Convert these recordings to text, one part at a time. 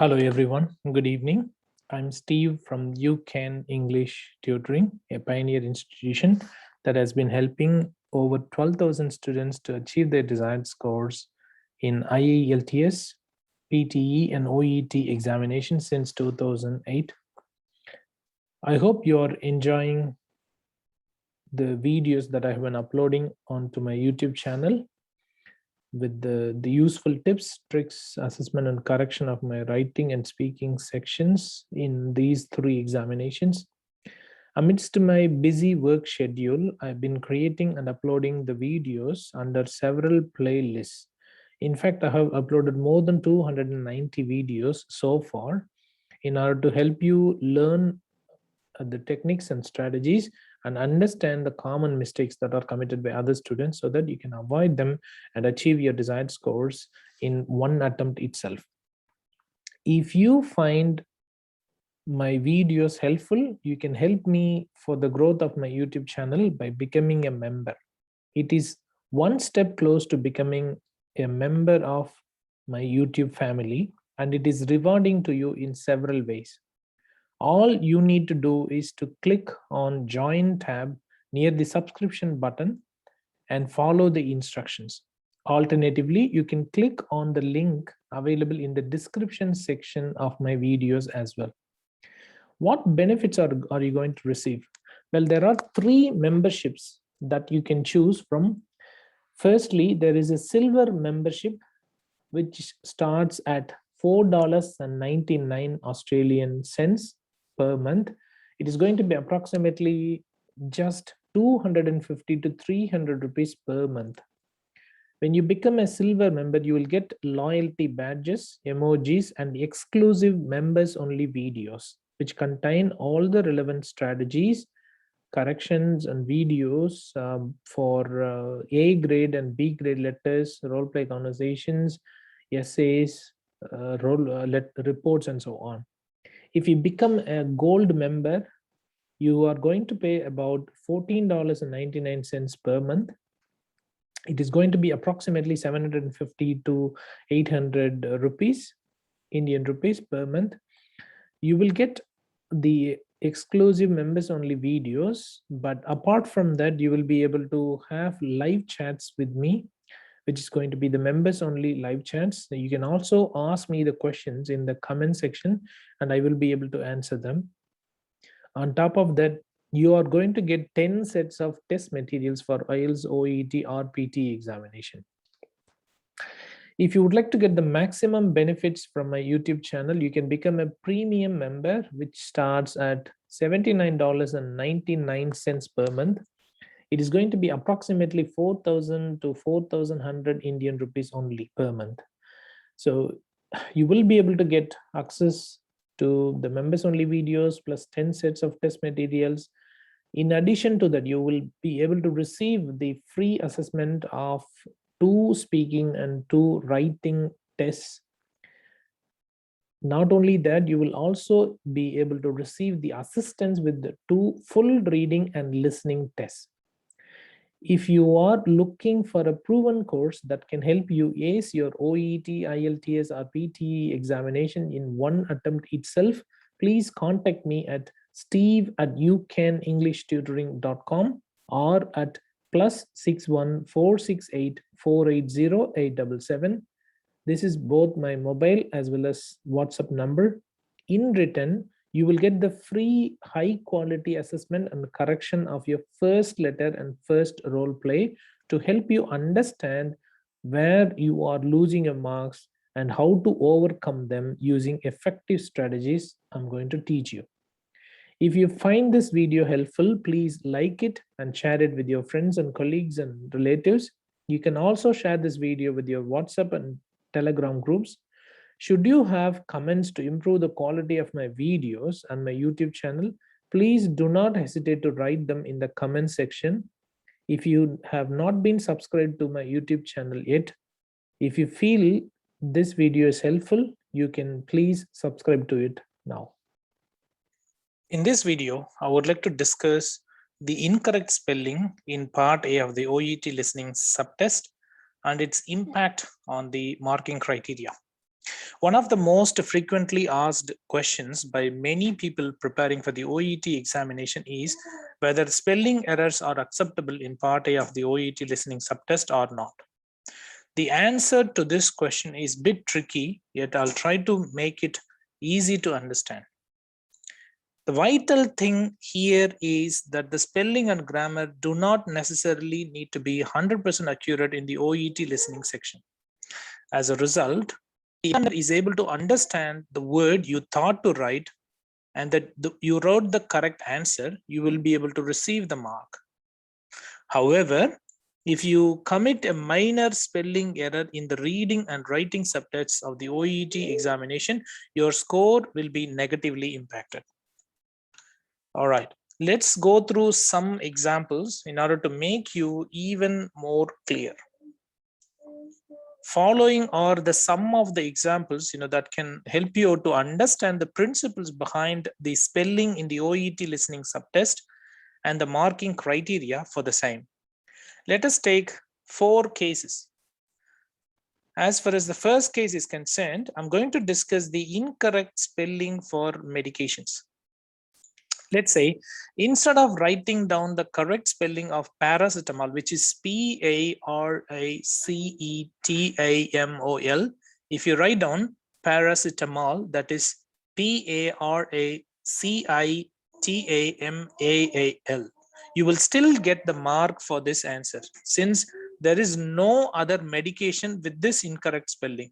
Hello everyone, good evening. I'm Steve from UCAN English Tutoring, a pioneer institution that has been helping over 12,000 students to achieve their desired scores in IELTS, PTE and OET examinations since 2008. I hope you're enjoying the videos that I have been uploading onto my YouTube channel with the useful tips, tricks, assessment, and correction of my writing and speaking sections in these 3 examinations. Amidst my busy work schedule, I've been creating and uploading the videos under several playlists. In fact, I have uploaded more than 290 videos so far in order to help you learn the techniques and strategies and understand the common mistakes that are committed by other students so that you can avoid them and achieve your desired scores in one attempt itself. If you find my videos helpful, you can help me for the growth of my YouTube channel by becoming a member. It is one step close to becoming a member of my YouTube family, and it is rewarding to you in several ways. All you need to do is to click on Join tab near the subscription button and follow the instructions. Alternatively, you can click on the link available in the description section of my videos as well. What benefits are you going to receive? Well, there are 3 memberships that you can choose from. Firstly, there is a silver membership which starts at $4.99 Australian cents per month. It is going to be approximately just 250 to 300 rupees per month. When you become a silver member, you will get loyalty badges, emojis, and exclusive members only videos, which contain all the relevant strategies, corrections, and videos for A grade and B grade letters, role play conversations, essays, reports, and so on. If you become a gold member, you are going to pay about $14.99 per month. It is going to be approximately 750 to 800 rupees, Indian rupees per month. You will get the exclusive members only videos, but apart from that, you will be able to have live chats with me, which is going to be the members only live chats. You can also ask me the questions in the comment section and I will be able to answer them. On top of that, you are going to get 10 sets of test materials for IELTS, OET, or PT examination. If you would like to get the maximum benefits from my YouTube channel, you can become a premium member, which starts at $79.99 per month. It is going to be approximately 4,000 to 4,100 Indian rupees only per month. So you will be able to get access to the members only videos plus 10 sets of test materials. In addition to that, you will be able to receive the free assessment of 2 speaking and 2 writing tests. Not only that, you will also be able to receive the assistance with the 2 full reading and listening tests. If you are looking for a proven course that can help you ace your OET, IELTS, or PTE examination in one attempt itself, please contact me at steve@ucanenglishtutoring.com or at +61 468 480 877. This is both my mobile as well as WhatsApp number. In return, you will get the free high quality assessment and correction of your first letter and first role play to help you understand where you are losing your marks and how to overcome them using effective strategies I'm going to teach you. If you find this video helpful, please like it and share it with your friends and colleagues and relatives. You can also share this video with your WhatsApp and Telegram groups. Should you have comments to improve the quality of my videos and my YouTube channel, please do not hesitate to write them in the comment section. If you have not been subscribed to my YouTube channel yet, if you feel this video is helpful, you can please subscribe to it now. In this video, I would like to discuss the incorrect spelling in part A of the OET Listening Subtest and its impact on the marking criteria. One of the most frequently asked questions by many people preparing for the OET examination is whether spelling errors are acceptable in Part A of the OET listening subtest or not. The answer to this question is a bit tricky, yet I'll try to make it easy to understand. The vital thing here is that the spelling and grammar do not necessarily need to be 100% accurate in the OET listening section. As a result, the examiner is able to understand the word you thought to write and that you wrote the correct answer, you will be able to receive the mark. However, if you commit a minor spelling error in the reading and writing subtests of the OET examination, your score will be negatively impacted. All right, let's go through some examples in order to make you even more clear. Following are the sum of the examples that can help you to understand the principles behind the spelling in the OET listening subtest and the marking criteria for the same. Let us take 4 cases. As far as the first case is concerned, I'm going to discuss the incorrect spelling for medications. Let's say instead of writing down the correct spelling of paracetamol, which is Paracetamol, if you write down paracetamol, that is Paracitamal, you will still get the mark for this answer since there is no other medication with this incorrect spelling.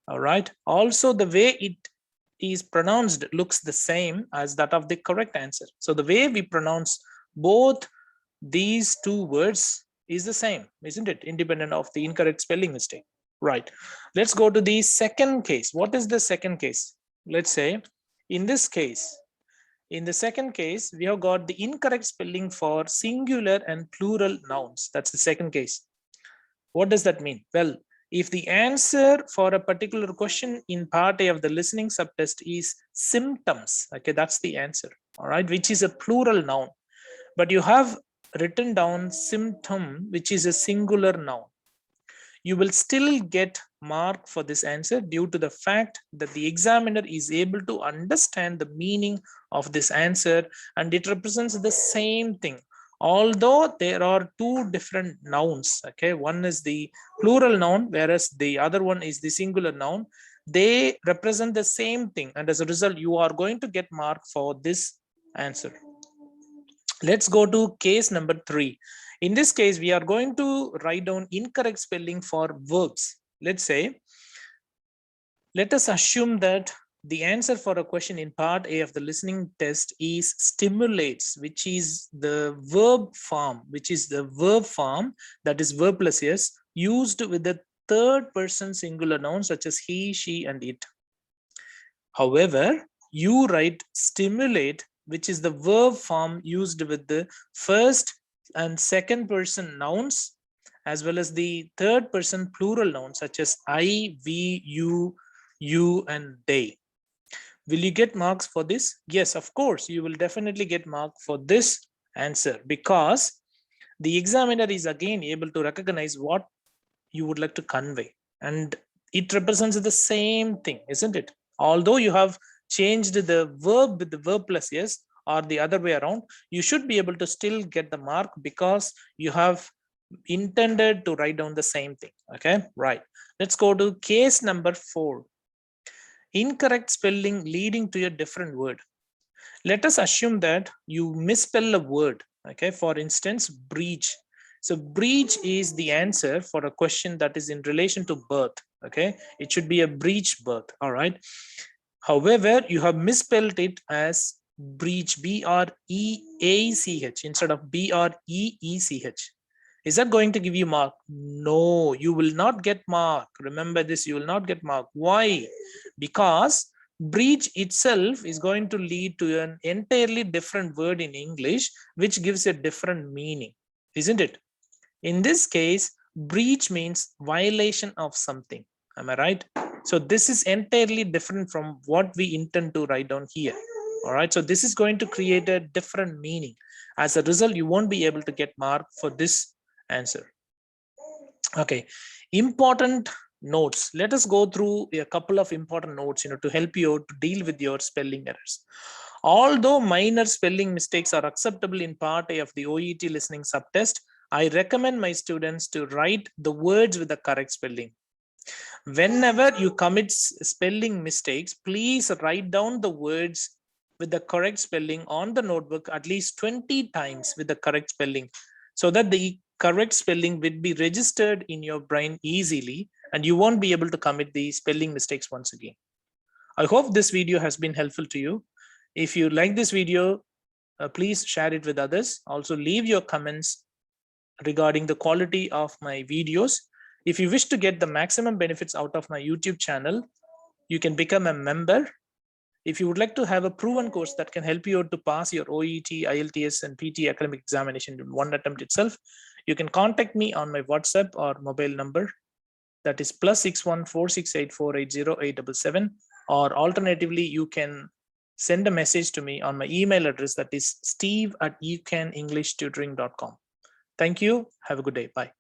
All right. Also, the way it is pronounced looks the same as that of the correct answer. So the way we pronounce both these two words is the same, isn't it? Independent of the incorrect spelling mistake. Right. Let's go to the second case. What is the second case? Let's say in this case, in the second case, we have got the incorrect spelling for singular and plural nouns. That's the second case. What does that mean? Well, if the answer for a particular question in part A of the listening subtest is symptoms, okay, that's the answer, all right, which is a plural noun. But you have written down symptom, which is a singular noun. You will still get mark for this answer due to the fact that the examiner is able to understand the meaning of this answer and it represents the same thing. Although there are two different nouns, okay, one is the plural noun, whereas the other one is the singular noun, they represent the same thing. And as a result, you are going to get mark for this answer. Let's go to case number 3. In this case, we are going to write down incorrect spelling for verbs. Let's say, let us assume that the answer for a question in part A of the listening test is stimulates, which is the verb form, that is verb plus s, used with the third person singular noun such as he, she, and it. However, you write stimulate, which is the verb form used with the first and second person nouns, as well as the third person plural nouns such as I, we, you, and they. Will you get marks for this? Yes, of course, you will definitely get mark for this answer because the examiner is again able to recognize what you would like to convey. And it represents the same thing, isn't it? Although you have changed the verb with the verb plus yes, or the other way around, you should be able to still get the mark because you have intended to write down the same thing. Okay, right. Let's go to case number 4. Incorrect spelling leading to a different word. Let us assume that you misspell a word. Okay, for instance, breach. So breach is the answer for a question that is in relation to birth. Okay, it should be a breech birth. All right. However, you have misspelled it as breach, B-R-E-A-C-H instead of B-R-E-E-C-H. Is that going to give you mark? No, you will not get mark. Remember this, you will not get mark. Why? Because breach itself is going to lead to an entirely different word in English, which gives a different meaning, isn't it? In this case, breach means violation of something. Am I right? So this is entirely different from what we intend to write down here. All right. So this is going to create a different meaning. As a result, you won't be able to get mark for this answer. Okay. Important notes. Let us go through a couple of important notes, to help you out to deal with your spelling errors. Although minor spelling mistakes are acceptable in part A of the OET listening subtest, I recommend my students to write the words with the correct spelling. Whenever you commit spelling mistakes, please write down the words with the correct spelling on the notebook at least 20 times with the correct spelling, so that the correct spelling will be registered in your brain easily and you won't be able to commit the spelling mistakes once again. I hope this video has been helpful to you. If you like this video, please share it with others. Also leave your comments regarding the quality of my videos. If you wish to get the maximum benefits out of my YouTube channel, you can become a member. If you would like to have a proven course that can help you to pass your OET, IELTS, and PT academic examination in one attempt itself, you can contact me on my WhatsApp or mobile number, that is +61 4684808877, or alternatively, you can send a message to me on my email address, that is steve@ucanenglishtutoring.com. Thank you. Have a good day. Bye.